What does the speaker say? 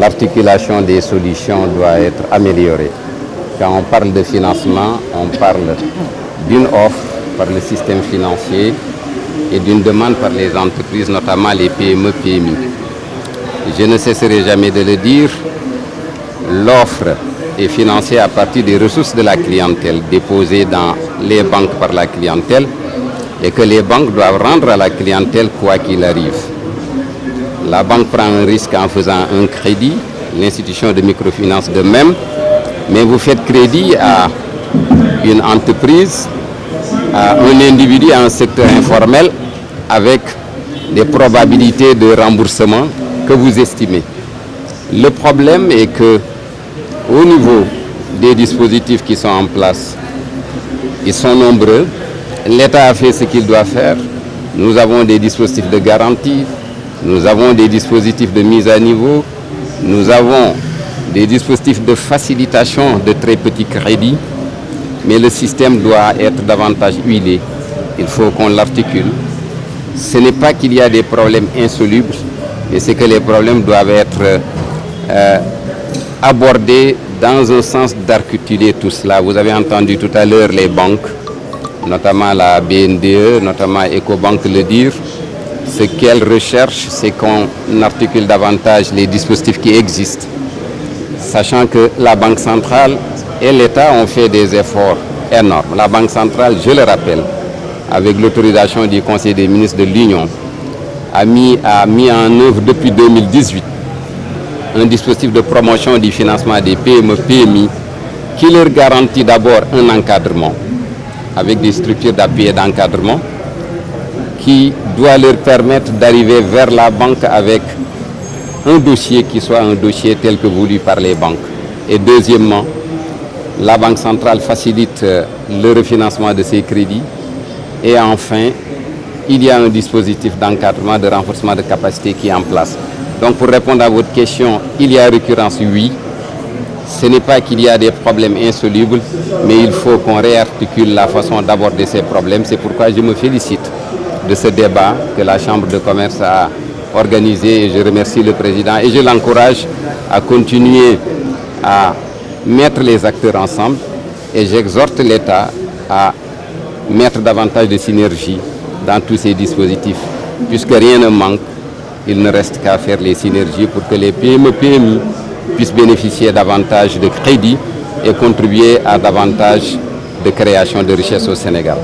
l'articulation des solutions doit être améliorée. Quand on parle de financement, on parle d'une offre par le système financier et d'une demande par les entreprises, notamment les PME, PMI. Je ne cesserai jamais de le dire, l'offre est financée à partir des ressources de la clientèle déposées dans les banques par la clientèle et que les banques doivent rendre à la clientèle quoi qu'il arrive. La banque prend un risque en faisant un crédit, l'institution de microfinance de même, mais vous faites crédit à une entreprise, à un individu, à un secteur informel avec des probabilités de remboursement que vous estimez. Le problème est que au niveau des dispositifs qui sont en place, ils sont nombreux. L'État a fait ce qu'il doit faire. Nous avons des dispositifs de garantie, nous avons des dispositifs de mise à niveau, nous avons des dispositifs de facilitation de très petits crédits, mais le système doit être davantage huilé. Il faut qu'on l'articule. Ce n'est pas qu'il y a des problèmes insolubles, mais c'est que les problèmes doivent être abordés dans un sens d'articuler tout cela. Vous avez entendu tout à l'heure les banques, notamment la BNDE, notamment Ecobank le dire. Ce qu'elles recherchent, c'est qu'on articule davantage les dispositifs qui existent, sachant que la Banque centrale et l'État ont fait des efforts énormes. La Banque centrale, je le rappelle, avec l'autorisation du Conseil des ministres de l'Union, a mis en œuvre depuis 2018 un dispositif de promotion du financement des PME, PMI, qui leur garantit d'abord un encadrement avec des structures d'appui et d'encadrement qui doit leur permettre d'arriver vers la banque avec un dossier qui soit un dossier tel que voulu par les banques. Et deuxièmement, la Banque centrale facilite le refinancement de ces crédits. Et enfin, il y a un dispositif d'encadrement, de renforcement de capacité qui est en place. Donc pour répondre à votre question, il y a récurrence, oui. Ce n'est pas qu'il y a des problèmes insolubles, mais il faut qu'on réarticule la façon d'aborder ces problèmes. C'est pourquoi je me félicite de ce débat que la Chambre de commerce a organisé. Et je remercie le président et je l'encourage à continuer à mettre les acteurs ensemble. Et j'exhorte l'État à mettre davantage de synergie dans tous ces dispositifs. Puisque rien ne manque, il ne reste qu'à faire les synergies pour que les PME, PMI puissent bénéficier davantage de crédits et contribuer à davantage de création de richesses au Sénégal.